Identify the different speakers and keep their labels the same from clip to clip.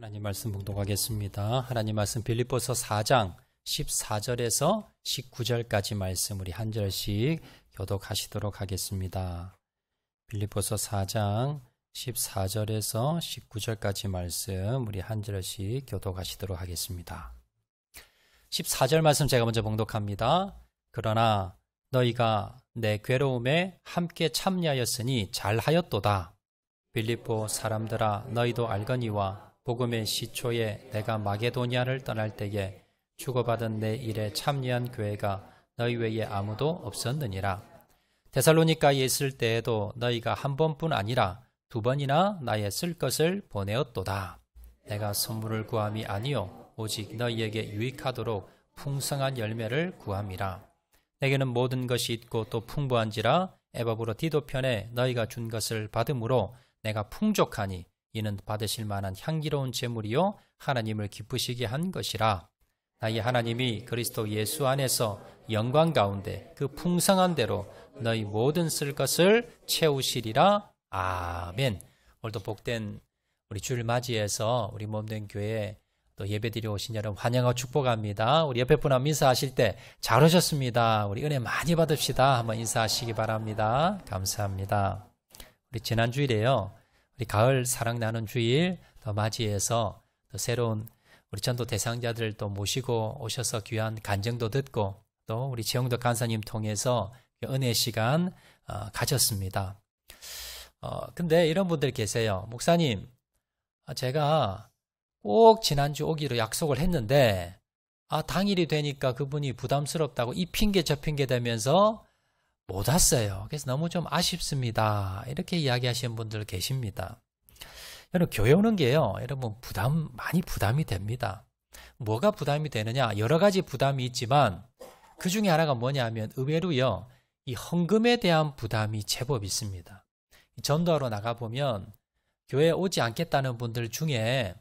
Speaker 1: 하나님 말씀 봉독하겠습니다. 하나님 말씀 빌립보서 4장 14절에서 19절까지 말씀 우리 한 절씩 교독하시도록 하겠습니다. 빌립보서 4장 14절에서 19절까지 말씀 우리 한 절씩 교독하시도록 하겠습니다. 14절 말씀 제가 먼저 봉독합니다. 그러나 너희가 내 괴로움에 함께 참여하였으니 잘하였도다. 빌립보 사람들아, 너희도 알거니와 복음의 시초에 내가 마게도니아를 떠날 때에 주고받은 내 일에 참여한 교회가 너희 외에 아무도 없었느니라. 데살로니가에 있을 때에도 너희가 한 번뿐 아니라 두 번이나 나의 쓸 것을 보내었도다. 내가 선물을 구함이 아니요 오직 너희에게 유익하도록 풍성한 열매를 구함이라. 내게는 모든 것이 있고 또 풍부한지라 에바브로 디도 편에 너희가 준 것을 받음으로 내가 풍족하니 이는 받으실 만한 향기로운 제물이요 하나님을 기쁘시게 한 것이라. 나의 하나님이 그리스도 예수 안에서 영광 가운데 그 풍성한 대로 너희 모든 쓸 것을 채우시리라. 아멘. 오늘도 복된 우리 주일 맞이해서 우리 몸된 교회에 또 예배드려 오신 여러분 환영하고 축복합니다. 우리 옆에 분 한번 인사하실 때 잘 오셨습니다. 우리 은혜 많이 받읍시다. 한번 인사하시기 바랍니다. 감사합니다. 우리 지난 주일에요. 우리 가을 사랑 나눈 주일 또 맞이해서 또 새로운 우리 전도 대상자들 또 모시고 오셔서 귀한 간증도 듣고 또 우리 지영덕 간사님 통해서 은혜 시간 가졌습니다. 근데 이런 분들 계세요. 목사님, 제가 꼭 지난주 오기로 약속을 했는데 당일이 되니까 그분이 부담스럽다고 이 핑계 저 핑계 대면서 못 왔어요. 그래서 너무 좀 아쉽습니다. 이렇게 이야기하시는 분들 계십니다. 여러분, 교회 오는 게요, 여러분 많이 부담이 됩니다. 뭐가 부담이 되느냐? 여러 가지 부담이 있지만 그 중에 하나가 뭐냐면 의외로요, 이 헌금에 대한 부담이 제법 있습니다. 전도하러 나가보면 교회에 오지 않겠다는 분들 중에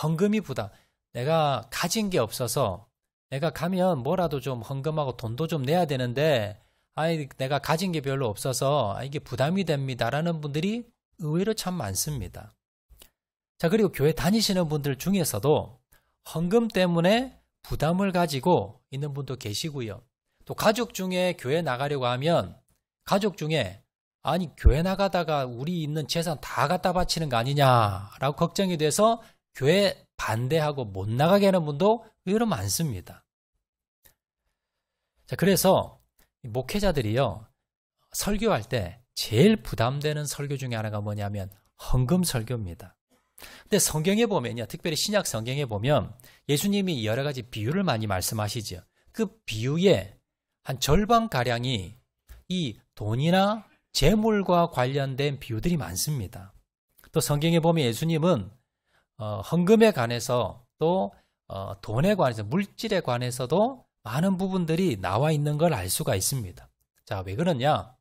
Speaker 1: 헌금이 부담, 내가 가진 게 없어서 내가 가면 뭐라도 좀 헌금하고 돈도 좀 내야 되는데 내가 가진 게 별로 없어서 이게 부담이 됩니다라는 분들이 의외로 참 많습니다. 자, 그리고 교회 다니시는 분들 중에서도 헌금 때문에 부담을 가지고 있는 분도 계시고요. 또 가족 중에 교회 나가려고 하면 가족 중에 교회 나가다가 우리 있는 재산 다 갖다 바치는 거 아니냐라고 걱정이 돼서 교회 반대하고 못 나가게 하는 분도 의외로 많습니다. 자, 그래서 목회자들이요, 설교할 때 제일 부담되는 설교 중에 하나가 뭐냐면 헌금 설교입니다. 근데 성경에 보면요, 특별히 신약 성경에 보면 예수님이 여러 가지 비유를 많이 말씀하시죠. 그 비유의 한 절반가량이 이 돈이나 재물과 관련된 비유들이 많습니다. 또 성경에 보면 예수님은 헌금에 관해서 또 돈에 관해서 물질에 관해서도 많은 부분들이 나와 있는 걸 알 수가 있습니다. 자, 왜 그러냐?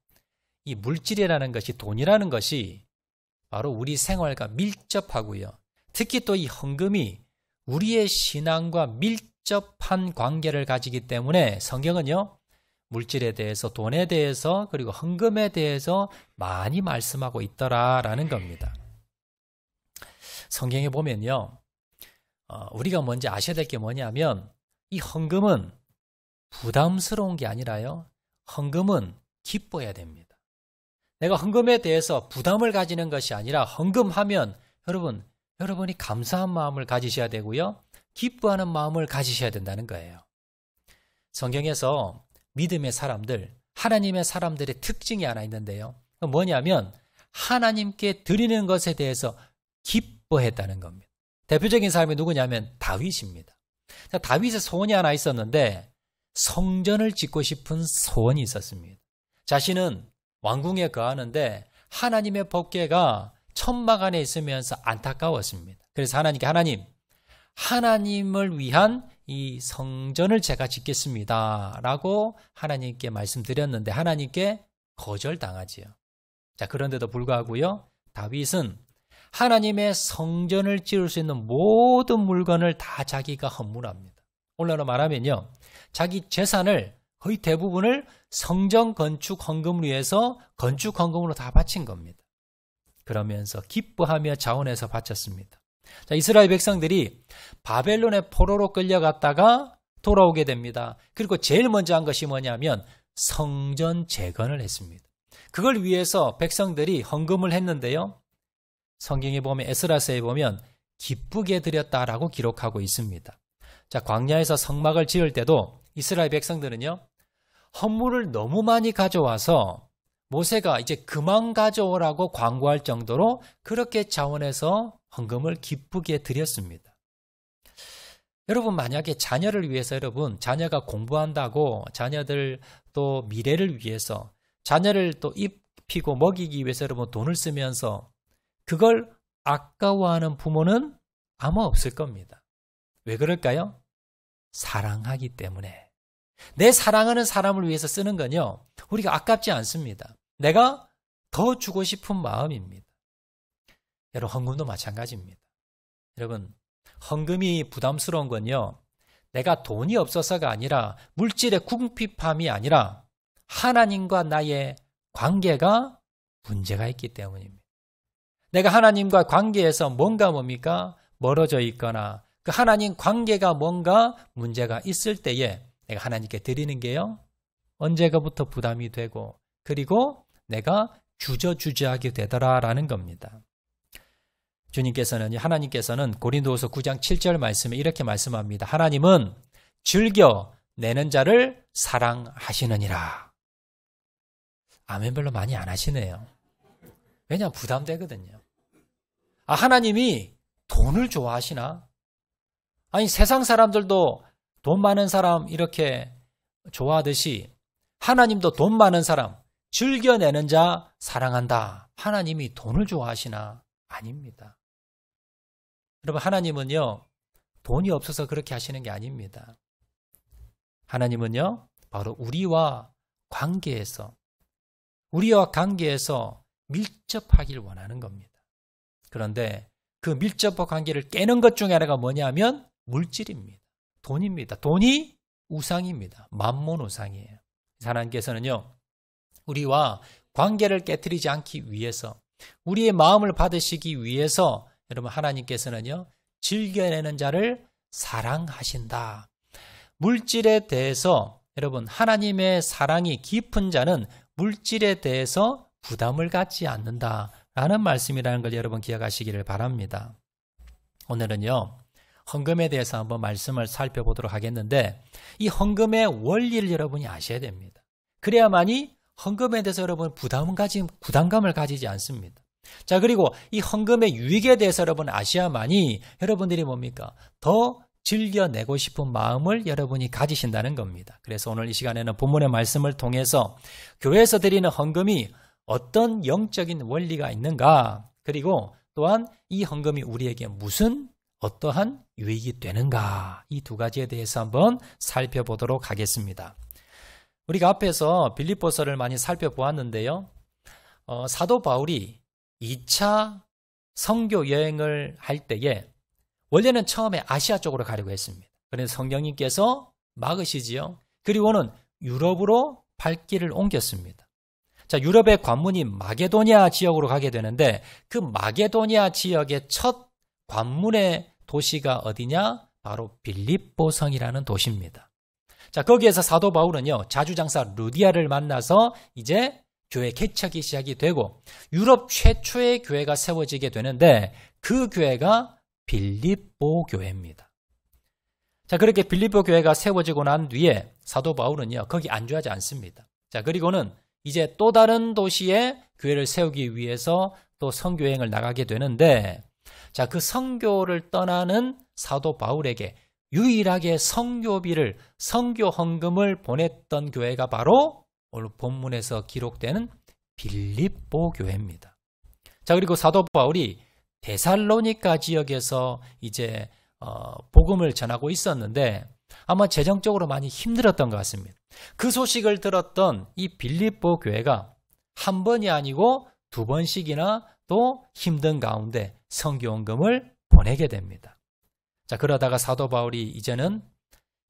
Speaker 1: 이 물질이라는 것이, 돈이라는 것이 바로 우리 생활과 밀접하고요. 특히 또 이 헌금이 우리의 신앙과 밀접한 관계를 가지기 때문에 성경은요, 물질에 대해서, 돈에 대해서, 그리고 헌금에 대해서 많이 말씀하고 있더라라는 겁니다. 성경에 보면요, 우리가 먼저 아셔야 될 게 뭐냐면 이 헌금은 부담스러운 게 아니라요, 헌금은 기뻐해야 됩니다. 내가 헌금에 대해서 부담을 가지는 것이 아니라 헌금하면 여러분이 감사한 마음을 가지셔야 되고요, 기뻐하는 마음을 가지셔야 된다는 거예요. 성경에서 믿음의 사람들, 하나님의 사람들의 특징이 하나 있는데요, 뭐냐면 하나님께 드리는 것에 대해서 기뻐했다는 겁니다. 대표적인 사람이 누구냐면 다윗입니다. 자, 다윗의 소원이 하나 있었는데 성전을 짓고 싶은 소원이 있었습니다. 자신은 왕궁에 거하는데 하나님의 법궤가 천막 안에 있으면서 안타까웠습니다. 그래서 하나님을 위한 이 성전을 제가 짓겠습니다 라고 하나님께 말씀드렸는데 하나님께 거절당하지요. 자, 그런데도 불구하고요, 다윗은 하나님의 성전을 지을 수 있는 모든 물건을 다 자기가 헌물합니다. 오늘날로 말하면요, 자기 재산을 거의 대부분을 성전 건축 헌금을 위해서 건축 헌금으로 다 바친 겁니다. 그러면서 기뻐하며 자원해서 바쳤습니다. 자, 이스라엘 백성들이 바벨론의 포로로 끌려갔다가 돌아오게 됩니다. 그리고 제일 먼저 한 것이 뭐냐면 성전 재건을 했습니다. 그걸 위해서 백성들이 헌금을 했는데요. 성경에 보면 에스라서에 보면 기쁘게 드렸다라고 기록하고 있습니다. 자, 광야에서 성막을 지을 때도 이스라엘 백성들은요, 헌물을 너무 많이 가져와서 모세가 이제 그만 가져오라고 광고할 정도로 그렇게 자원해서 헌금을 기쁘게 드렸습니다. 여러분, 만약에 자녀를 위해서 여러분, 자녀가 공부한다고 자녀들 또 미래를 위해서 자녀를 또 입히고 먹이기 위해서 여러분 돈을 쓰면서 그걸 아까워하는 부모는 아마 없을 겁니다. 왜 그럴까요? 사랑하기 때문에. 내 사랑하는 사람을 위해서 쓰는 건요, 우리가 아깝지 않습니다. 내가 더 주고 싶은 마음입니다. 여러분, 헌금도 마찬가지입니다. 여러분, 헌금이 부담스러운 건요, 내가 돈이 없어서가 아니라 물질의 궁핍함이 아니라 하나님과 나의 관계가 문제가 있기 때문입니다. 내가 하나님과 관계에서 뭔가 뭡니까? 멀어져 있거나 그 하나님 관계가 뭔가 문제가 있을 때에 내가 하나님께 드리는 게요, 언제가부터 부담이 되고 그리고 내가 주저주저하게 되더라라는 겁니다. 주님께서는, 하나님께서는 고린도후서 9장 7절 말씀에 이렇게 말씀합니다. 하나님은 즐겨 내는 자를 사랑하시느니라. 아멘 별로 많이 안 하시네요. 왜냐하면 부담되거든요. 아, 하나님이 돈을 좋아하시나? 아니, 세상 사람들도 돈 많은 사람 이렇게 좋아하듯이 하나님도 돈 많은 사람, 즐겨내는 자 사랑한다. 하나님이 돈을 좋아하시나? 아닙니다. 여러분, 하나님은요, 돈이 없어서 그렇게 하시는 게 아닙니다. 하나님은요, 바로 우리와 관계에서 밀접하길 원하는 겁니다. 그런데 그 밀접한 관계를 깨는 것 중에 하나가 뭐냐면 물질입니다. 돈입니다. 돈이 우상입니다. 만몬 우상이에요. 하나님께서는요, 우리와 관계를 깨트리지 않기 위해서, 우리의 마음을 받으시기 위해서 여러분, 하나님께서는요, 즐겨내는 자를 사랑하신다. 물질에 대해서 여러분, 하나님의 사랑이 깊은 자는 물질에 대해서 부담을 갖지 않는다라는 말씀이라는 걸 여러분 기억하시기를 바랍니다. 오늘은요, 헌금에 대해서 한번 말씀을 살펴보도록 하겠는데, 이 헌금의 원리를 여러분이 아셔야 됩니다. 그래야만이 헌금에 대해서 여러분 부담감을 가지지 않습니다. 자, 그리고 이 헌금의 유익에 대해서 여러분 아셔야만이 여러분들이 뭡니까? 더 즐겨내고 싶은 마음을 여러분이 가지신다는 겁니다. 그래서 오늘 이 시간에는 본문의 말씀을 통해서 교회에서 드리는 헌금이 어떤 영적인 원리가 있는가, 그리고 또한 이 헌금이 우리에게 무슨 어떠한 유익이 되는가, 이 두 가지에 대해서 한번 살펴보도록 하겠습니다. 우리가 앞에서 빌립보서를 많이 살펴보았는데요, 사도 바울이 2차 선교 여행을 할 때에 원래는 처음에 아시아 쪽으로 가려고 했습니다. 그래서 성령님께서 막으시지요. 그리고는 유럽으로 발길을 옮겼습니다. 자, 유럽의 관문이 마게도니아 지역으로 가게 되는데, 그 마게도니아 지역의 첫 관문의 도시가 어디냐? 바로 빌립보성이라는 도시입니다. 자, 거기에서 사도 바울은요, 자주장사 루디아를 만나서 이제 교회 개척이 시작이 되고 유럽 최초의 교회가 세워지게 되는데, 그 교회가 빌립보 교회입니다. 자, 그렇게 빌립보 교회가 세워지고 난 뒤에 사도 바울은요, 거기 안주하지 않습니다. 자, 그리고는 이제 또 다른 도시에 교회를 세우기 위해서 또 선교여행을 나가게 되는데, 자, 그 선교를 떠나는 사도 바울에게 유일하게 선교비를, 선교 헌금을 보냈던 교회가 바로 오늘 본문에서 기록되는 빌립보 교회입니다. 자, 그리고 사도 바울이 데살로니가 지역에서 이제 복음을 전하고 있었는데 아마 재정적으로 많이 힘들었던 것 같습니다. 그 소식을 들었던 이 빌립보 교회가 한 번이 아니고 두 번씩이나 또 힘든 가운데 선교헌금을 보내게 됩니다. 자, 그러다가 사도 바울이 이제는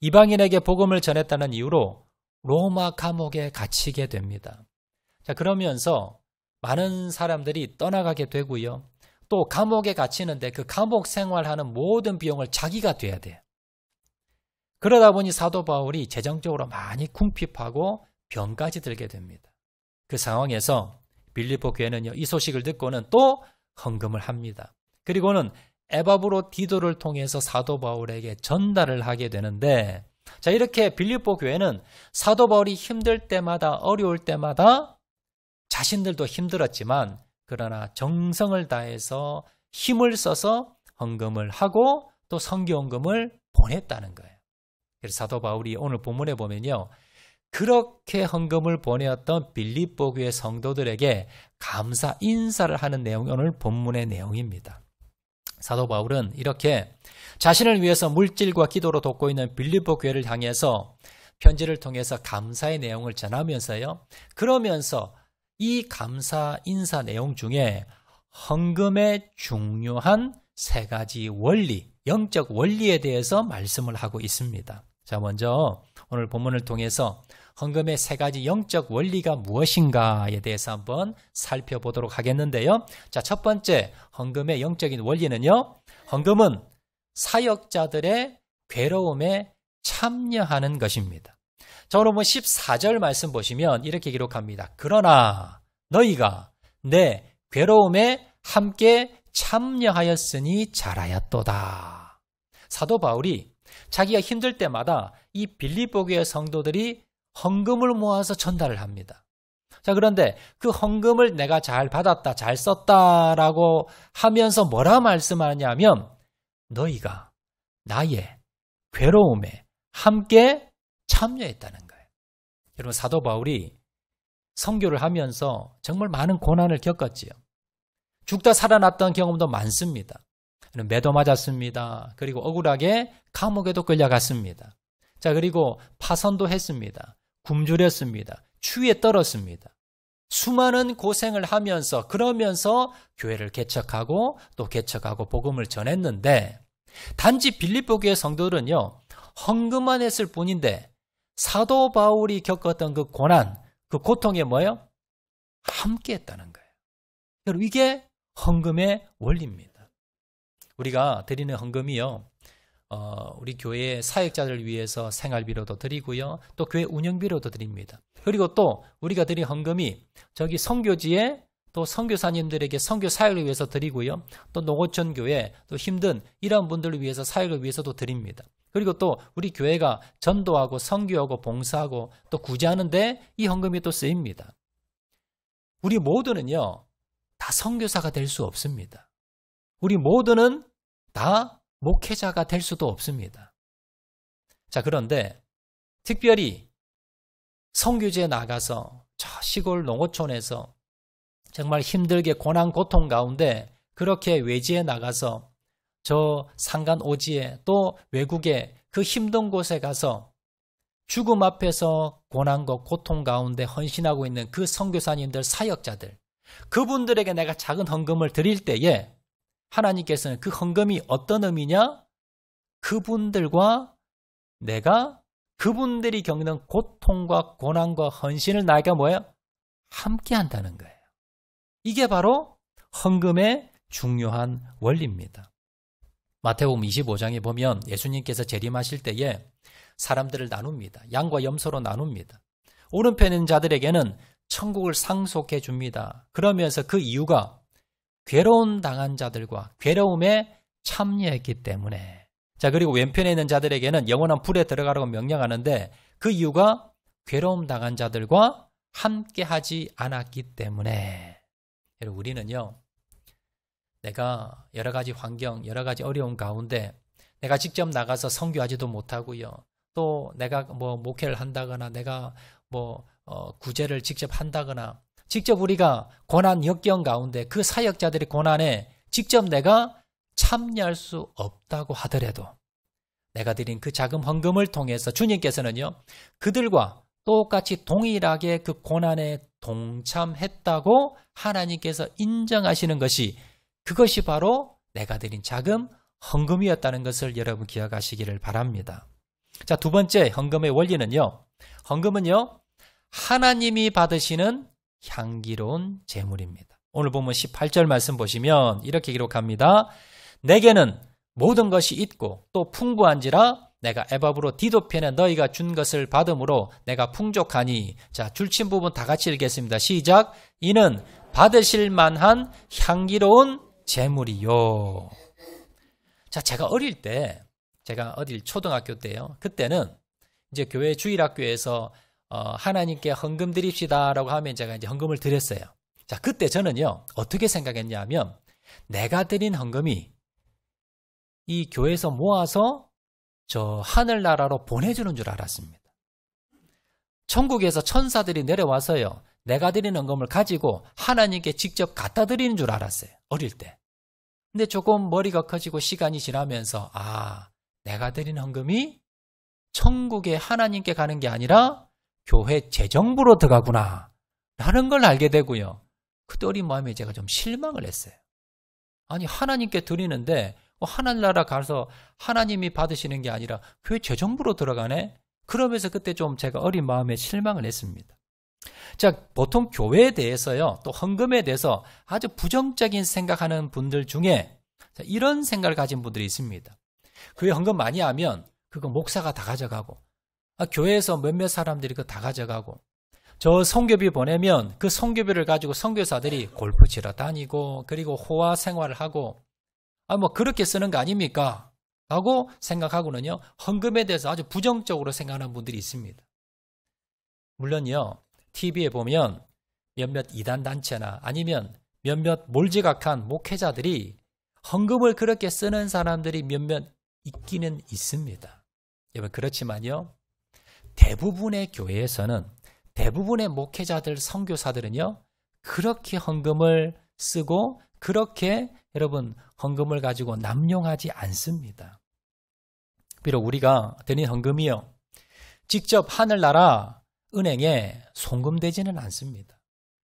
Speaker 1: 이방인에게 복음을 전했다는 이유로 로마 감옥에 갇히게 됩니다. 자, 그러면서 많은 사람들이 떠나가게 되고요. 또 감옥에 갇히는데 그 감옥 생활하는 모든 비용을 자기가 돼야 돼요. 그러다 보니 사도 바울이 재정적으로 많이 궁핍하고 병까지 들게 됩니다. 그 상황에서 빌립보 교회는요, 이 소식을 듣고는 또 헌금을 합니다. 그리고는 에바브로디도를 통해서 사도 바울에게 전달을 하게 되는데, 자, 이렇게 빌립보 교회는 사도 바울이 힘들 때마다, 어려울 때마다 자신들도 힘들었지만 그러나 정성을 다해서 힘을 써서 헌금을 하고 또 선교 헌금을 보냈다는 거예요. 그래서 사도 바울이 오늘 본문에 보면요, 그렇게 헌금을 보내었던 빌립보 교회 성도들에게 감사 인사를 하는 내용이 오늘 본문의 내용입니다. 사도 바울은 이렇게 자신을 위해서 물질과 기도로 돕고 있는 빌립보 교회를 향해서 편지를 통해서 감사의 내용을 전하면서요, 그러면서 이 감사 인사 내용 중에 헌금의 중요한 세 가지 원리, 영적 원리에 대해서 말씀을 하고 있습니다. 자, 먼저 오늘 본문을 통해서 헌금의 세 가지 영적 원리가 무엇인가에 대해서 한번 살펴보도록 하겠는데요. 자, 첫 번째 헌금의 영적인 원리는요, 헌금은 사역자들의 괴로움에 참여하는 것입니다. 자, 여러분 14절 말씀 보시면 이렇게 기록합니다. 그러나 너희가 내 괴로움에 함께 참여하였으니 잘하였도다. 사도 바울이 자기가 힘들 때마다 이 빌립보 교회 성도들이 헌금을 모아서 전달을 합니다. 자, 그런데 그 헌금을 내가 잘 받았다, 잘 썼다라고 하면서 뭐라 말씀하냐면 너희가 나의 괴로움에 함께 참여했다는 거예요. 여러분, 사도 바울이 선교를 하면서 정말 많은 고난을 겪었지요. 죽다 살아났던 경험도 많습니다. 매도 맞았습니다. 그리고 억울하게 감옥에도 끌려갔습니다. 자, 그리고 파선도 했습니다. 굶주렸습니다. 추위에 떨었습니다. 수많은 고생을 하면서 그러면서 교회를 개척하고 또 개척하고 복음을 전했는데 단지 빌립보 교회 성도들은요, 헌금만 했을 뿐인데 사도 바울이 겪었던 그 고난, 그 고통에 뭐예요? 함께 했다는 거예요. 여러분, 이게 헌금의 원리입니다. 우리가 드리는 헌금이요, 우리 교회 사역자들을 위해서 생활비로도 드리고요, 또 교회 운영비로도 드립니다. 그리고 또 우리가 드린 헌금이 저기 선교지에 또 선교사님들에게 선교 사역을 위해서 드리고요, 또 농어촌 교회, 또 힘든 이런 분들을 위해서 사역을 위해서도 드립니다. 그리고 또 우리 교회가 전도하고 선교하고 봉사하고 또 구제하는데 이 헌금이 또 쓰입니다. 우리 모두는요, 다 선교사가 될 수 없습니다. 우리 모두는 다 목회자가 될 수도 없습니다. 자, 그런데 특별히 선교지에 나가서 저 시골 농어촌에서 정말 힘들게 고난 고통 가운데 그렇게 외지에 나가서 저 산간 오지에 또 외국에 그 힘든 곳에 가서 죽음 앞에서 고난과 고통 가운데 헌신하고 있는 그 선교사님들, 사역자들, 그분들에게 내가 작은 헌금을 드릴 때에 하나님께서는 그 헌금이 어떤 의미냐? 그분들과 내가 그분들이 겪는 고통과 고난과 헌신을 나에게 뭐예요? 함께 한다는 거예요. 이게 바로 헌금의 중요한 원리입니다. 마태복음 25장에 보면 예수님께서 재림하실 때에 사람들을 나눕니다. 양과 염소로 나눕니다. 오른편에 있는 자들에게는 천국을 상속해 줍니다. 그러면서 그 이유가 괴로움 당한 자들과 괴로움에 참여했기 때문에. 자, 그리고 왼편에 있는 자들에게는 영원한 불에 들어가라고 명령하는데 그 이유가 괴로움 당한 자들과 함께하지 않았기 때문에. 여러분, 우리는요, 내가 여러 가지 환경, 여러 가지 어려운 가운데 내가 직접 나가서 선교하지도 못하고요, 또 내가 뭐 목회를 한다거나 내가 뭐 구제를 직접 한다거나 직접 우리가 고난 역경 가운데 그 사역자들의 고난에 직접 내가 참여할 수 없다고 하더라도 내가 드린 그 작은 헌금을 통해서 주님께서는요, 그들과 똑같이 동일하게 그 고난에 동참했다고 하나님께서 인정하시는 것이, 그것이 바로 내가 드린 작은 헌금이었다는 것을 여러분 기억하시기를 바랍니다. 자, 두 번째 헌금의 원리는요, 헌금은요, 하나님이 받으시는 향기로운 제물입니다. 오늘 보면 18절 말씀 보시면 이렇게 기록합니다. 내게는 모든 것이 있고 또 풍부한지라 내가 에바브로 디도편에 너희가 준 것을 받음으로 내가 풍족하니. 자, 줄친 부분 다 같이 읽겠습니다. 시작. 이는 받으실 만한 향기로운 제물이요. 자, 제가 어릴 초등학교 때요. 그때는 이제 교회 주일학교에서 하나님께 헌금 드립시다라고 하면 제가 이제 헌금을 드렸어요. 자, 그때 저는요, 어떻게 생각했냐면 내가 드린 헌금이 이 교회에서 모아서 저 하늘나라로 보내주는 줄 알았습니다. 천국에서 천사들이 내려와서요, 내가 드린 헌금을 가지고 하나님께 직접 갖다 드리는 줄 알았어요. 어릴 때. 근데 조금 머리가 커지고 시간이 지나면서 내가 드린 헌금이 천국에 하나님께 가는 게 아니라 교회 재정부로 들어가구나 라는 걸 알게 되고요. 그때 어린 마음에 제가 좀 실망을 했어요. 아니, 하나님께 드리는데 하늘나라 가서 하나님이 받으시는 게 아니라 교회 재정부로 들어가네? 그러면서 그때 좀 제가 어린 마음에 실망을 했습니다. 자, 보통 교회에 대해서요, 또 헌금에 대해서 아주 부정적인 생각하는 분들 중에 이런 생각을 가진 분들이 있습니다. 교회 헌금 많이 하면 그거 목사가 다 가져가고, 교회에서 몇몇 사람들이 그거 다 가져가고, 저 선교비 보내면 그 선교비를 가지고 선교사들이 골프 치러 다니고, 그리고 호화 생활을 하고, 뭐 그렇게 쓰는 거 아닙니까? 라고 생각하고는요, 헌금에 대해서 아주 부정적으로 생각하는 분들이 있습니다. 물론요, TV에 보면 몇몇 이단 단체나 아니면 몇몇 몰지각한 목회자들이 헌금을 그렇게 쓰는 사람들이 몇몇 있기는 있습니다. 여러분, 그렇지만요, 대부분의 교회에서는, 대부분의 목회자들, 선교사들은요, 그렇게 헌금을 쓰고 그렇게 여러분 헌금을 가지고 남용하지 않습니다. 비록 우리가 드린 헌금이요, 직접 하늘나라 은행에 송금되지는 않습니다.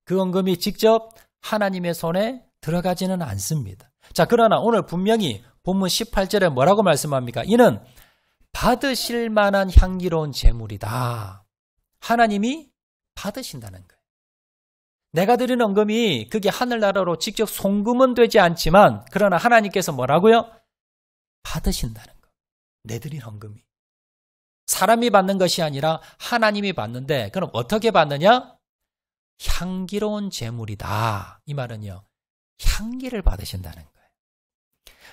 Speaker 1: 그 헌금이 직접 하나님의 손에 들어가지는 않습니다. 자, 그러나 오늘 분명히 본문 18절에 뭐라고 말씀합니까? 이는 받으실 만한 향기로운 제물이다. 하나님이 받으신다는 거예요. 내가 드리는 헌금이 그게 하늘나라로 직접 송금은 되지 않지만, 그러나 하나님께서 뭐라고요? 받으신다는 거예요. 내 드린 헌금이. 사람이 받는 것이 아니라 하나님이 받는데, 그럼 어떻게 받느냐? 향기로운 제물이다. 이 말은요, 향기를 받으신다는 거예요.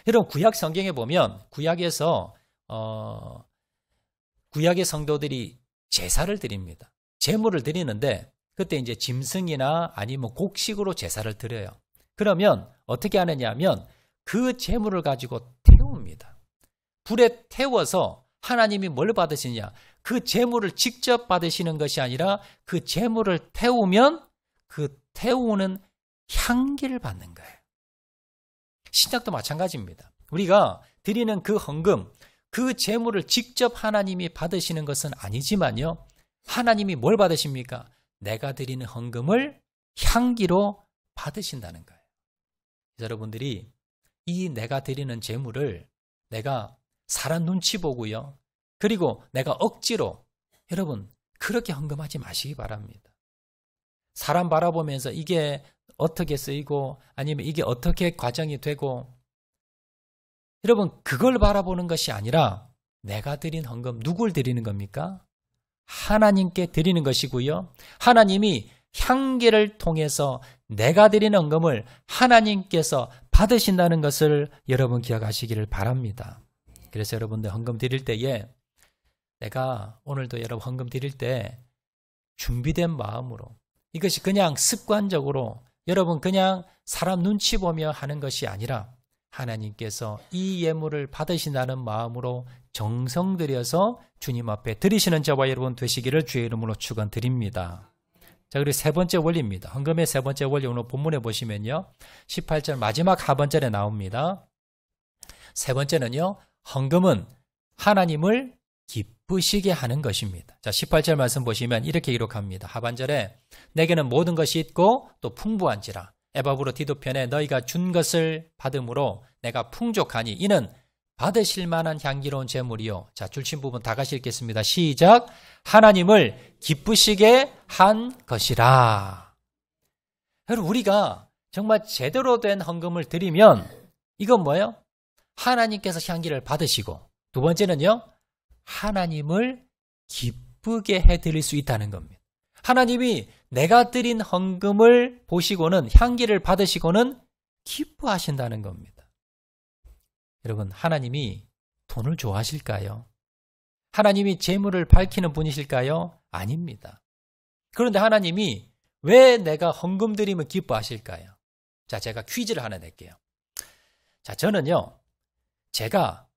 Speaker 1: 여러분, 구약 성경에 보면 구약에서 구약의 성도들이 제사를 드립니다. 제물을 드리는데 그때 이제 짐승이나 아니면 곡식으로 제사를 드려요. 그러면 어떻게 하느냐 하면 그 제물을 가지고 태웁니다. 불에 태워서 하나님이 뭘 받으시냐? 그 제물을 직접 받으시는 것이 아니라 그 제물을 태우면 그 태우는 향기를 받는 거예요. 신약도 마찬가지입니다. 우리가 드리는 그 헌금, 그 제물을 직접 하나님이 받으시는 것은 아니지만요, 하나님이 뭘 받으십니까? 내가 드리는 헌금을 향기로 받으신다는 거예요. 여러분들이 이 내가 드리는 제물을 내가 사람 눈치 보고요, 그리고 내가 억지로, 여러분 그렇게 헌금하지 마시기 바랍니다. 사람 바라보면서 이게 어떻게 쓰이고 아니면 이게 어떻게 과정이 되고, 여러분 그걸 바라보는 것이 아니라 내가 드린 헌금, 누굴 드리는 겁니까? 하나님께 드리는 것이고요, 하나님이 향기를 통해서 내가 드리는 헌금을 하나님께서 받으신다는 것을 여러분 기억하시기를 바랍니다. 그래서 여러분들 헌금 드릴 때에, 내가 오늘도 여러분 헌금 드릴 때 준비된 마음으로, 이것이 그냥 습관적으로 여러분 그냥 사람 눈치 보며 하는 것이 아니라 하나님께서 이 예물을 받으신다는 마음으로 정성 들여서 주님 앞에 드리시는 저와 여러분 되시기를 주의 이름으로 축원드립니다. 자, 그리고 세 번째 원리입니다. 헌금의 세 번째 원리, 오늘 본문에 보시면요, 18절 마지막 하반절에 나옵니다. 세 번째는요, 헌금은 하나님을 기쁘시게 하는 것입니다. 자, 18절 말씀 보시면 이렇게 기록합니다. 하반절에 내게는 모든 것이 있고 또 풍부한지라 에바브로 디도편에 너희가 준 것을 받음으로 내가 풍족하니 이는 받으실 만한 향기로운 제물이요. 자, 줄친 부분 다 같이 읽겠습니다. 시작. 하나님을 기쁘시게 한 것이라. 여러분, 우리가 정말 제대로 된 헌금을 드리면 이건 뭐예요? 하나님께서 향기를 받으시고, 두 번째는요, 하나님을 기쁘게 해드릴 수 있다는 겁니다. 하나님이 내가 드린 헌금을 보시고는, 향기를 받으시고는 기뻐하신다는 겁니다. 여러분, 하나님이 돈을 좋아하실까요? 하나님이 재물을 밝히는 분이실까요? 아닙니다. 그런데 하나님이 왜 내가 헌금 드리면 기뻐하실까요? 자, 제가 퀴즈를 하나 낼게요. 자, 저는요, 제가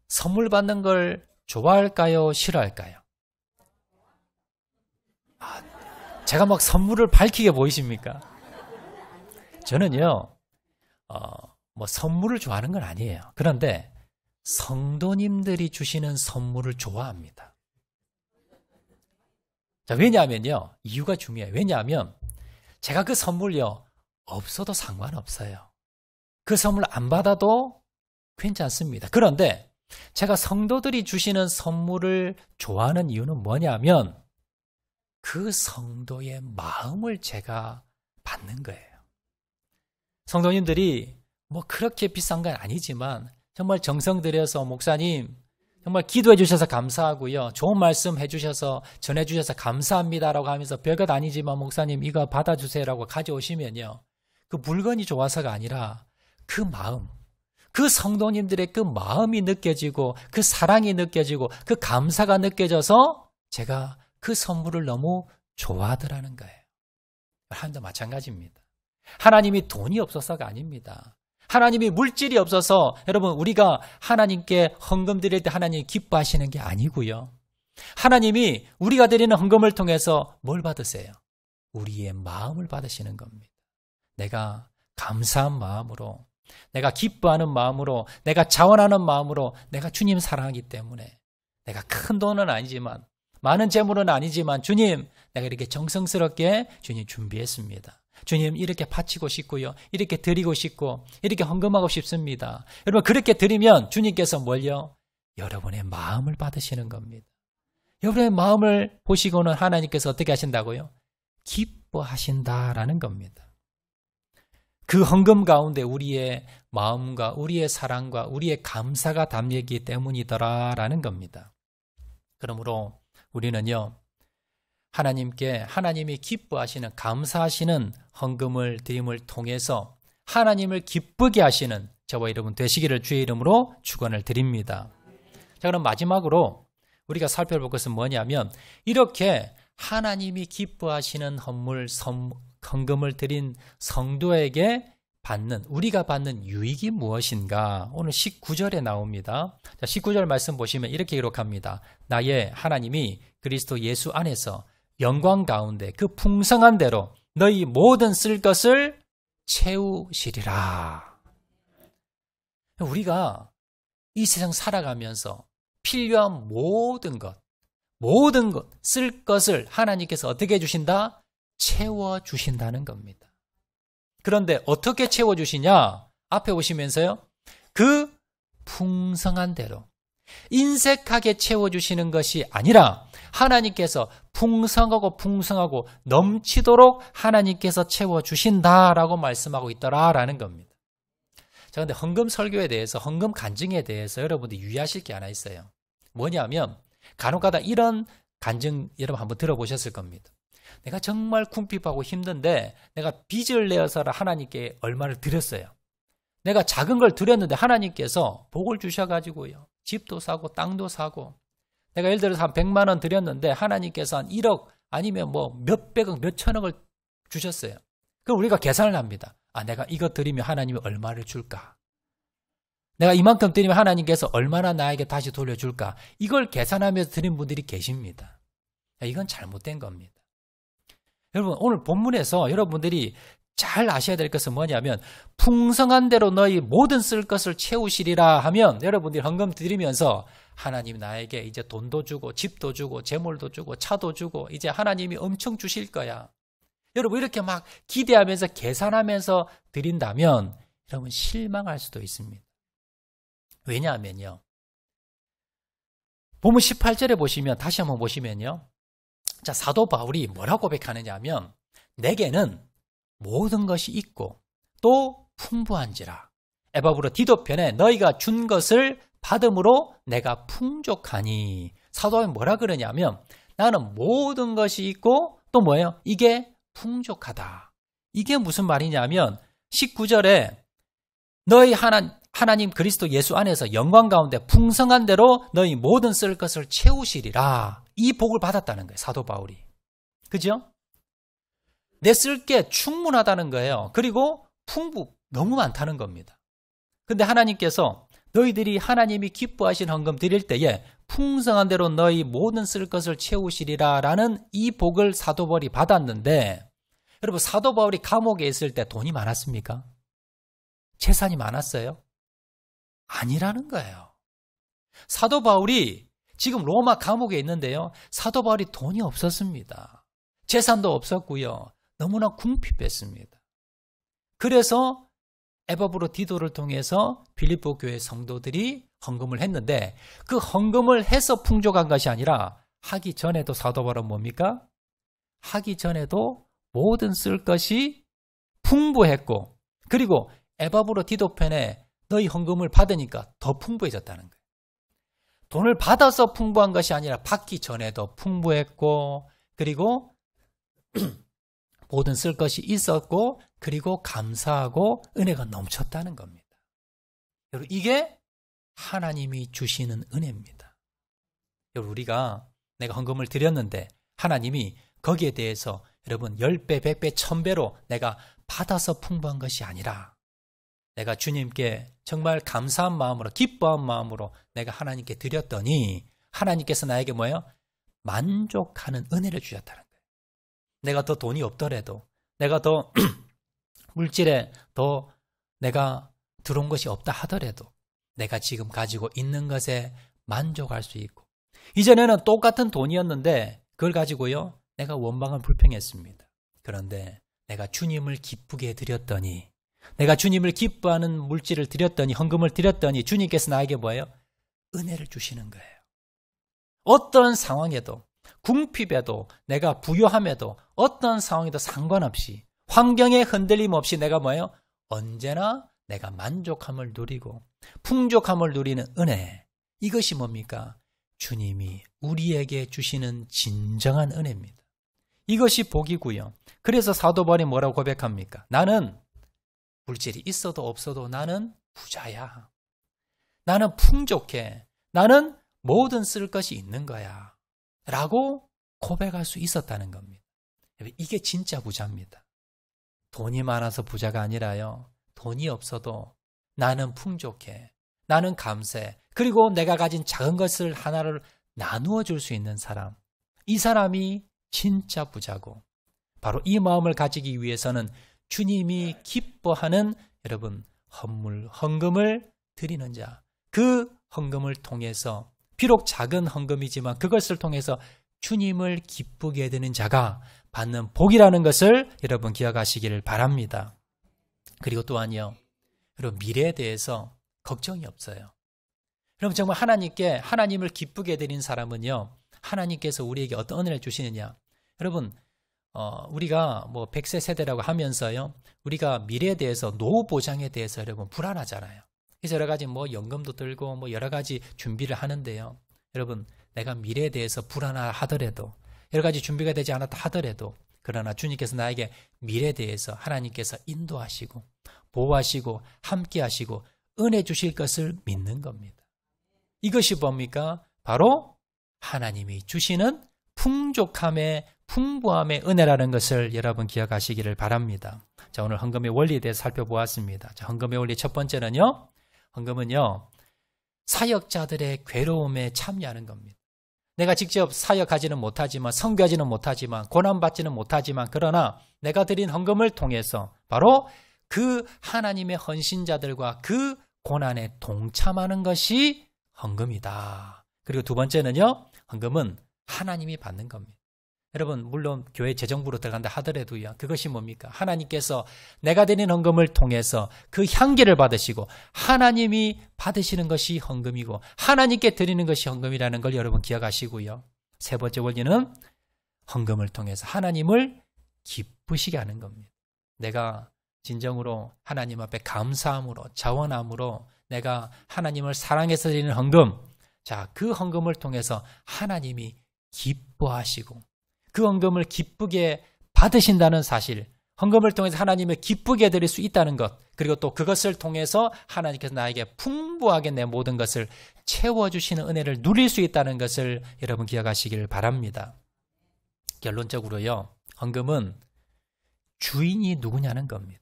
Speaker 1: 선물 받는 걸 좋아할까요? 싫어할까요? 제가 막 선물을 밝히게 보이십니까? 저는요, 뭐 선물을 좋아하는 건 아니에요. 그런데 성도님들이 주시는 선물을 좋아합니다. 자, 왜냐하면요, 이유가 중요해요. 왜냐하면 제가 그 선물요, 없어도 상관없어요. 그 선물 안 받아도 괜찮습니다. 그런데 제가 성도들이 주시는 선물을 좋아하는 이유는 뭐냐면 그 성도의 마음을 제가 받는 거예요. 성도님들이 뭐 그렇게 비싼 건 아니지만 정말 정성 들여서 목사님 정말 기도해 주셔서 감사하고요. 좋은 말씀 해주셔서 전해주셔서 감사합니다라고 하면서 별것 아니지만 목사님 이거 받아주세요라고 가져오시면요. 그 물건이 좋아서가 아니라 그 마음, 그 성도님들의 그 마음이 느껴지고 그 사랑이 느껴지고 그 감사가 느껴져서 제가 그 선물을 너무 좋아하더라는 거예요. 하나님도 마찬가지입니다. 하나님이 돈이 없어서가 아닙니다. 하나님이 물질이 없어서 여러분 우리가 하나님께 헌금 드릴 때 하나님이 기뻐하시는 게 아니고요. 하나님이 우리가 드리는 헌금을 통해서 뭘 받으세요? 우리의 마음을 받으시는 겁니다. 내가 감사한 마음으로, 내가 기뻐하는 마음으로, 내가 자원하는 마음으로 내가 주님 사랑하기 때문에 내가 큰 돈은 아니지만 많은 재물은 아니지만 주님 내가 이렇게 정성스럽게 주님 준비했습니다. 주님 이렇게 바치고 싶고요. 이렇게 드리고 싶고 이렇게 헌금하고 싶습니다. 여러분 그렇게 드리면 주님께서 뭘요? 여러분의 마음을 받으시는 겁니다. 여러분의 마음을 보시고는 하나님께서 어떻게 하신다고요? 기뻐하신다라는 겁니다. 그 헌금 가운데 우리의 마음과 우리의 사랑과 우리의 감사가 담기기 때문이더라라는 겁니다. 그러므로 우리는요. 하나님께 하나님이 기뻐하시는 감사하시는 헌금을 드림을 통해서 하나님을 기쁘게 하시는 저와 여러분 되시기를 주의 이름으로 축원을 드립니다. 자, 그럼 마지막으로 우리가 살펴볼 것은 뭐냐면 이렇게 하나님이 기뻐하시는 헌금을 드린 성도에게 우리가 받는 유익이 무엇인가? 오늘 19절에 나옵니다. 자, 19절 말씀 보시면 이렇게 기록합니다. 나의 하나님이 그리스도 예수 안에서 영광 가운데 그 풍성한 대로 너희 모든 쓸 것을 채우시리라. 우리가 이 세상 살아가면서 필요한 모든 것 쓸 것을 하나님께서 어떻게 해주신다? 채워주신다는 겁니다. 그런데 어떻게 채워주시냐? 앞에 보시면서요. 그 풍성한 대로 인색하게 채워주시는 것이 아니라 하나님께서 풍성하고 넘치도록 하나님께서 채워주신다라고 말씀하고 있더라라는 겁니다. 자, 근데 헌금 설교에 대해서, 헌금 간증에 대해서 여러분들이 유의하실 게 하나 있어요. 뭐냐면 간혹가다 이런 간증 여러분 한번 들어보셨을 겁니다. 내가 정말 궁핍하고 힘든데 내가 빚을 내어서 하나님께 얼마를 드렸어요. 내가 작은 걸 드렸는데 하나님께서 복을 주셔가지고요. 집도 사고 땅도 사고 내가 예를 들어서 한 100만 원 드렸는데 하나님께서 한 1억 아니면 뭐 몇백억 몇천억을 주셨어요. 그럼 우리가 계산을 합니다. 내가 이거 드리면 하나님이 얼마를 줄까? 내가 이만큼 드리면 하나님께서 얼마나 나에게 다시 돌려줄까? 이걸 계산하면서 드린 분들이 계십니다. 이건 잘못된 겁니다. 여러분 오늘 본문에서 여러분들이 잘 아셔야 될 것은 뭐냐면 풍성한 대로 너희 모든 쓸 것을 채우시리라 하면 여러분들이 헌금 드리면서 하나님 나에게 이제 돈도 주고 집도 주고 재물도 주고 차도 주고 이제 하나님이 엄청 주실 거야. 여러분 이렇게 막 기대하면서 계산하면서 드린다면 여러분 실망할 수도 있습니다. 왜냐하면요. 본문 18절에 보시면 다시 한번 보시면요. 자, 사도 바울이 뭐라고 고백하느냐 하면 내게는 모든 것이 있고 또 풍부한지라. 에바브로 디도편에 너희가 준 것을 받음으로 내가 풍족하니. 사도 바울이 뭐라 그러냐면 나는 모든 것이 있고 또 뭐예요? 이게 풍족하다. 이게 무슨 말이냐면 19절에 너희 하나님 그리스도 예수 안에서 영광 가운데 풍성한 대로 너희 모든 쓸 것을 채우시리라. 이 복을 받았다는 거예요. 사도 바울이. 그죠? 내 쓸 게 충분하다는 거예요. 그리고 풍부 너무 많다는 겁니다. 근데 하나님께서 너희들이 하나님이 기뻐하신 헌금 드릴 때에 풍성한 대로 너희 모든 쓸 것을 채우시리라 라는 이 복을 사도 바울이 받았는데 여러분 사도 바울이 감옥에 있을 때 돈이 많았습니까? 재산이 많았어요? 아니라는 거예요. 사도 바울이 지금 로마 감옥에 있는데요. 사도 바울이 돈이 없었습니다. 재산도 없었고요. 너무나 궁핍했습니다. 그래서 에바브로 디도를 통해서 빌립보 교회 성도들이 헌금을 했는데 그 헌금을 해서 풍족한 것이 아니라 하기 전에도 사도 바울은 뭡니까? 하기 전에도 모든 쓸 것이 풍부했고 그리고 에바브로 디도편에 너희 헌금을 받으니까 더 풍부해졌다는 거예요. 돈을 받아서 풍부한 것이 아니라 받기 전에도 풍부했고 그리고 모든 쓸 것이 있었고 그리고 감사하고 은혜가 넘쳤다는 겁니다. 여러분 이게 하나님이 주시는 은혜입니다. 여러분 우리가 내가 헌금을 드렸는데 하나님이 거기에 대해서 여러분 10배, 100배, 1000배로 내가 받아서 풍부한 것이 아니라 내가 주님께 정말 감사한 마음으로 기뻐한 마음으로 내가 하나님께 드렸더니 하나님께서 나에게 뭐예요? 만족하는 은혜를 주셨다는 거예요. 내가 더 돈이 없더라도 내가 더 물질에 더 내가 들어온 것이 없다 하더라도 내가 지금 가지고 있는 것에 만족할 수 있고 이전에는 똑같은 돈이었는데 그걸 가지고요 내가 원망은 불평했습니다. 그런데 내가 주님을 기쁘게 드렸더니 내가 주님을 기뻐하는 물질을 드렸더니 헌금을 드렸더니 주님께서 나에게 뭐예요? 은혜를 주시는 거예요. 어떤 상황에도 궁핍에도 내가 부요함에도 어떤 상황에도 상관없이 환경에 흔들림 없이 내가 뭐예요? 언제나 내가 만족함을 누리고 풍족함을 누리는 은혜. 이것이 뭡니까? 주님이 우리에게 주시는 진정한 은혜입니다. 이것이 복이고요. 그래서 사도 바울이 뭐라고 고백합니까? 나는 물질이 있어도 없어도 나는 부자야. 나는 풍족해. 나는 모든 쓸 것이 있는 거야. 라고 고백할 수 있었다는 겁니다. 이게 진짜 부자입니다. 돈이 많아서 부자가 아니라요. 돈이 없어도 나는 풍족해. 나는 감사해. 그리고 내가 가진 작은 것을 하나를 나누어 줄 수 있는 사람. 이 사람이 진짜 부자고 바로 이 마음을 가지기 위해서는 주님이 기뻐하는 여러분 헌금을 드리는 자. 그 헌금을 통해서 비록 작은 헌금이지만 그것을 통해서 주님을 기쁘게 되는 자가 받는 복이라는 것을 여러분 기억하시기를 바랍니다. 그리고 또한요. 여러분 미래에 대해서 걱정이 없어요. 여러분 정말 하나님을 기쁘게 드린 사람은요. 하나님께서 우리에게 어떤 은혜를 주시느냐. 여러분 우리가 뭐 100세 세대라고 하면서요. 우리가 미래에 대해서 노후 보장에 대해서 여러분 불안하잖아요. 그래서 여러 가지 뭐 연금도 들고 뭐 여러 가지 준비를 하는데요. 여러분 내가 미래에 대해서 불안하더라도 여러 가지 준비가 되지 않았다 하더라도 그러나 주님께서 나에게 미래에 대해서 하나님께서 인도하시고 보호하시고 함께하시고 은혜 주실 것을 믿는 겁니다. 이것이 뭡니까? 바로 하나님이 주시는 풍족함의 풍부함의 은혜라는 것을 여러분 기억하시기를 바랍니다. 자, 오늘 헌금의 원리에 대해서 살펴보았습니다. 자, 헌금의 원리 첫 번째는요. 헌금은요. 사역자들의 괴로움에 참여하는 겁니다. 내가 직접 사역하지는 못하지만 선교하지는 못하지만 고난받지는 못하지만 그러나 내가 드린 헌금을 통해서 바로 그 하나님의 헌신자들과 그 고난에 동참하는 것이 헌금이다. 그리고 두 번째는요. 헌금은 하나님이 받는 겁니다. 여러분 물론 교회 재정부로 들어간다 하더라도요. 그것이 뭡니까? 하나님께서 내가 드린 헌금을 통해서 그 향기를 받으시고 하나님이 받으시는 것이 헌금이고 하나님께 드리는 것이 헌금이라는 걸 여러분 기억하시고요. 세 번째 원리는 헌금을 통해서 하나님을 기쁘시게 하는 겁니다. 내가 진정으로 하나님 앞에 감사함으로 자원함으로 내가 하나님을 사랑해서 드리는 헌금, 자, 그 헌금을 통해서 하나님이 기뻐하시고 그 헌금을 기쁘게 받으신다는 사실, 헌금을 통해서 하나님을 기쁘게 드릴 수 있다는 것, 그리고 또 그것을 통해서 하나님께서 나에게 풍부하게 내 모든 것을 채워주시는 은혜를 누릴 수 있다는 것을 여러분 기억하시길 바랍니다. 결론적으로요, 헌금은 주인이 누구냐는 겁니다.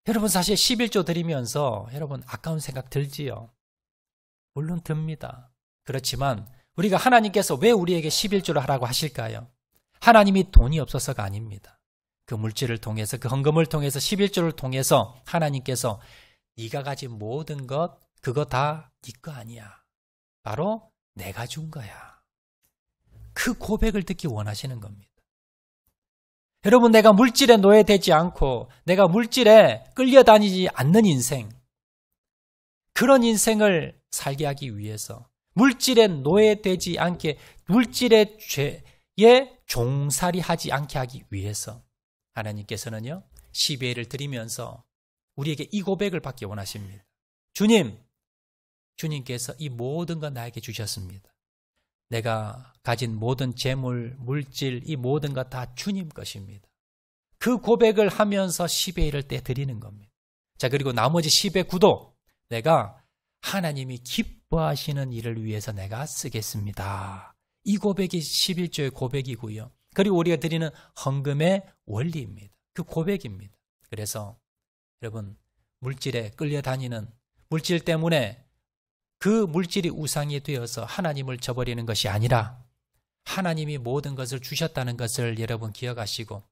Speaker 1: 여러분 사실 11조 드리면서 여러분 아까운 생각 들지요? 물론 듭니다. 그렇지만 우리가 하나님께서 왜 우리에게 11조를 하라고 하실까요? 하나님이 돈이 없어서가 아닙니다. 그 물질을 통해서, 그 헌금을 통해서, 11조를 통해서 하나님께서 네가 가진 모든 것, 그거 다 네 거 아니야. 바로 내가 준 거야. 그 고백을 듣기 원하시는 겁니다. 여러분, 내가 물질에 노예되지 않고 내가 물질에 끌려다니지 않는 인생, 그런 인생을 살게 하기 위해서, 물질에 노예되지 않게, 물질의 죄에 종살이하지 않게 하기 위해서 하나님께서는요, 12회를 드리면서 우리에게 이 고백을 받기 원하십니다. 주님께서 이 모든 것 나에게 주셨습니다. 내가 가진 모든 재물, 물질, 이 모든 것 다 주님 것입니다. 그 고백을 하면서 10회를 때 드리는 겁니다. 자, 그리고 나머지 10회 구도 내가 하나님이 기뻐하시는 일을 위해서 내가 쓰겠습니다. 이 고백이 11조의 고백이고요. 그리고 우리가 드리는 헌금의 원리입니다. 그 고백입니다. 그래서 여러분, 물질에 끌려다니는, 물질 때문에 그 물질이 우상이 되어서 하나님을 저버리는 것이 아니라 하나님이 모든 것을 주셨다는 것을 여러분 기억하시고,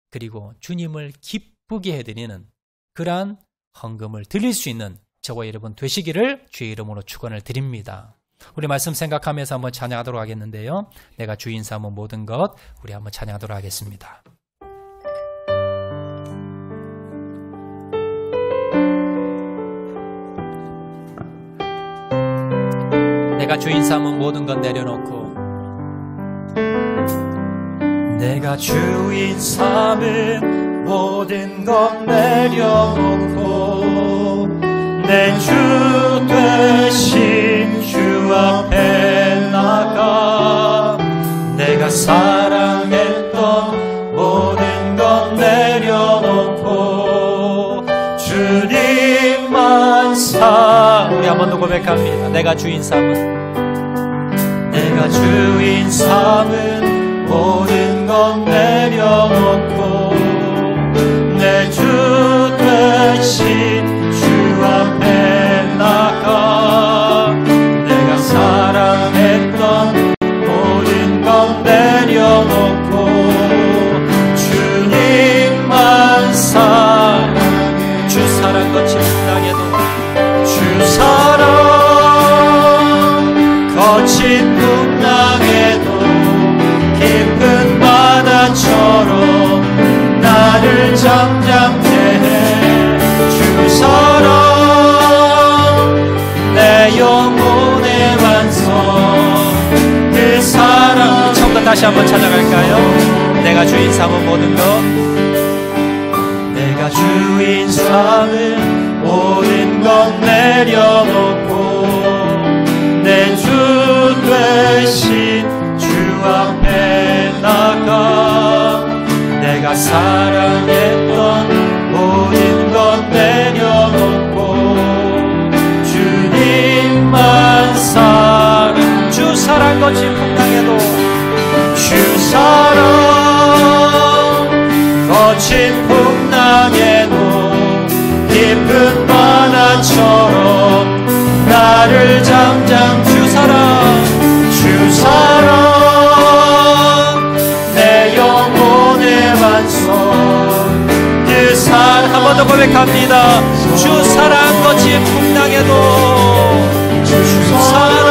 Speaker 1: 그리고 주님을 기쁘게 해드리는 그러한 헌금을 드릴 수 있는 저와 여러분 되시기를 주의 이름으로 축원을 드립니다. 우리 말씀 생각하면서 한번 찬양하도록 하겠는데요, 내가 주인 삼은 모든 것, 우리 한번 찬양하도록 하겠습니다. 내가 주인 삼은 모든 것 내려놓고,
Speaker 2: 내가 주인 삼은 모든 것 내려놓고 내 주 되신 주 앞에 나가 내가 사랑했던 모든 것 내려놓고 주님만 사랑.
Speaker 1: 우리 한 번 더 고백합니다. 내가 주인 삼은
Speaker 2: 모든 것 내려놓고 내 주 되신 주 앞에 나가 내가 사랑했던 모든 것 내려놓고 주님만 사랑해.
Speaker 1: 주 사랑 거친 풍랑에도,
Speaker 2: 주 사랑 거친 풍랑에도 깊은 바다처럼 나를 잠잠케 해. 주 사랑 내 영혼의 완성, 그 사랑.
Speaker 1: 처음부터 다시 한번 찾아갈까요? 내가 주인 삼은 모든 것,
Speaker 2: 내가 주인 삼은 모든 것 내려놓고 내 주 되신 주 앞에 나가 내가 사랑했던 모든 것 내려놓고 주님만 사랑.
Speaker 1: 주 사랑 거친 풍랑에도,
Speaker 2: 주 사랑 거친 풍랑에도 깊은 바다처럼 나를 잠잠. 주 사랑 내 영혼의 완성, 그 사랑.
Speaker 1: 한 번 더 고백합니다. 주 사랑 거친 풍랑에도,
Speaker 2: 주 사랑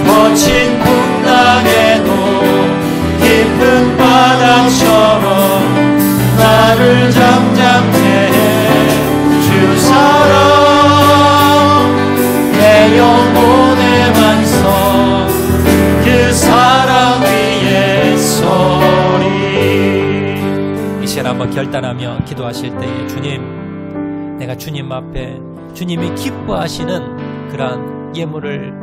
Speaker 2: 거친 풍랑에도 깊은 바다처럼 나를 잠잠케 해. 주 사랑 내 영혼의 완성, 사랑 위에 서리.
Speaker 1: 이 시간 한번 결단하며 기도하실 때에 주님, 내가 주님 앞에 주님이 기뻐하시는 그러한 예물을,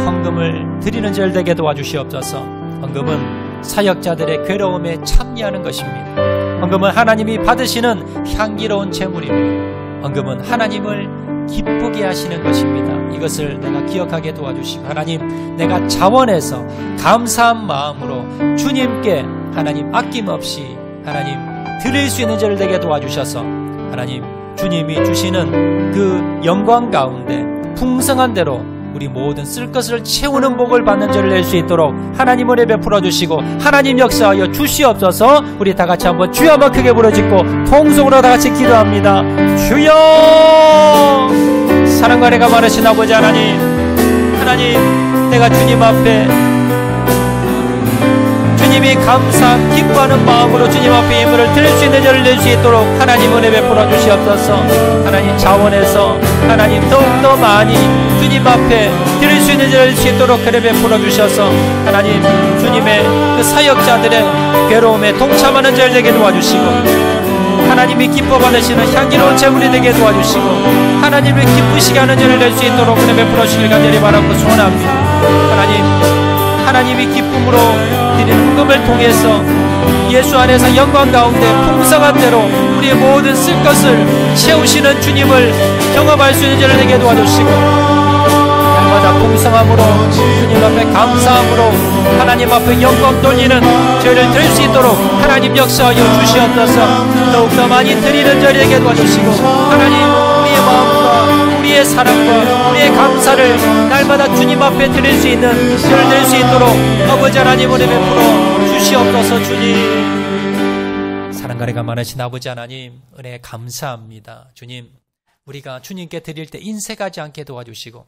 Speaker 1: 헌금을 드리는 절 되게 도와주시옵소서. 헌금은 사역자들의 괴로움에 참여하는 것입니다. 헌금은 하나님이 받으시는 향기로운 제물입니다. 헌금은 하나님을 기쁘게 하시는 것입니다. 이것을 내가 기억하게 도와주시고, 하나님, 내가 자원해서 감사한 마음으로 주님께 하나님 아낌없이 하나님 드릴 수 있는 자를 되게 도와주셔서, 하나님 주님이 주시는 그 영광 가운데 풍성한 대로 우리 모든 쓸 것을 채우는 복을 받는 자를 낼 수 있도록 하나님 은혜 베풀어 주시고 하나님 역사하여 주시옵소서. 우리 다 같이 한번 주여 한번 크게 부르짖고 통성으로 다 같이 기도합니다. 주여! 사랑과 은혜가 많으신 아버지 하나님, 하나님, 내가 주님 앞에 주님이 감사한 기뻐하는 마음으로 주님 앞에 예물을 드릴 수 있는 자를 낼 수 있도록 하나님 은혜 베풀어 주시옵소서. 하나님 자원해서 하나님 더욱더 많이 주님 앞에 드릴 수 있는 자를 낼 수 있도록 은혜 베풀어 주셔서 하나님 주님의 그 사역자들의 괴로움에 동참하는 자를 되게 도와주시고, 하나님이 기뻐 받으시는 향기로운 제물이 되게 도와주시고, 하나님을 기쁘시게 하는 자를 낼 수 있도록 은혜 베풀어 주시길 간절히 바라고 소원합니다. 하나님이 기쁨으로 드리는 헌금을 통해서 예수 안에서 영광 가운데 풍성한 대로 우리의 모든 쓸 것을 채우시는 주님을 경험할 수 있는 자를 되게 도와주시고, 날마다 풍성함으로 주님 앞에 감사함으로 하나님 앞에 영광 돌리는 저희를 드릴 수 있도록 하나님 역사하여 주시옵소서. 더욱더 많이 드리는 자리에게 도와주시고, 하나님 우리의 마음과 우리의 사랑과 우리의 감사를 날마다 주님 앞에 드릴 수 있는 저를 낼 수 있도록 아버지 하나님 은혜 베풀어 주시옵소서. 주님, 사랑과 은혜가 많으신 아버지 하나님 은혜 감사합니다. 주님, 우리가 주님께 드릴 때 인색하지 않게 도와주시고,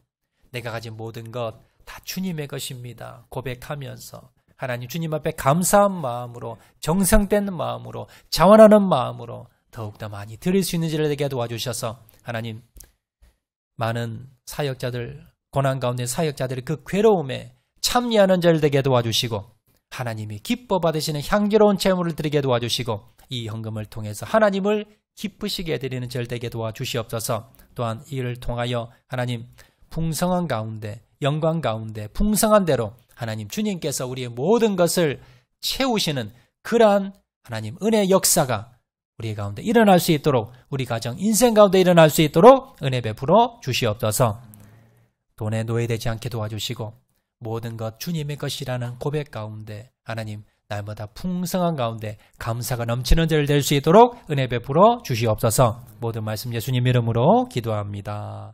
Speaker 1: 내가 가진 모든 것 다 주님의 것입니다 고백하면서 하나님 주님 앞에 감사한 마음으로, 정성된 마음으로, 자원하는 마음으로 더욱더 많이 드릴 수 있는지를 되게 도와주셔서 하나님 많은 사역자들, 고난 가운데 사역자들의 그 괴로움에 참여하는 자를 되게 도와주시고, 하나님이 기뻐 받으시는 향기로운 제물을 드리게 도와주시고, 이 헌금을 통해서 하나님을 기쁘시게 드리는 자를 되게 도와주시옵소서. 또한 이를 통하여 하나님 풍성한 가운데, 영광 가운데 풍성한 대로 하나님 주님께서 우리의 모든 것을 채우시는 그러한 하나님 은혜의 역사가 우리 가운데 일어날 수 있도록, 우리 가정 인생 가운데 일어날 수 있도록 은혜 베풀어 주시옵소서. 돈에 노예되지 않게 도와주시고, 모든 것 주님의 것이라는 고백 가운데 하나님 날마다 풍성한 가운데 감사가 넘치는 자를 될 수 있도록 은혜 베풀어 주시옵소서. 모든 말씀 예수님 이름으로 기도합니다.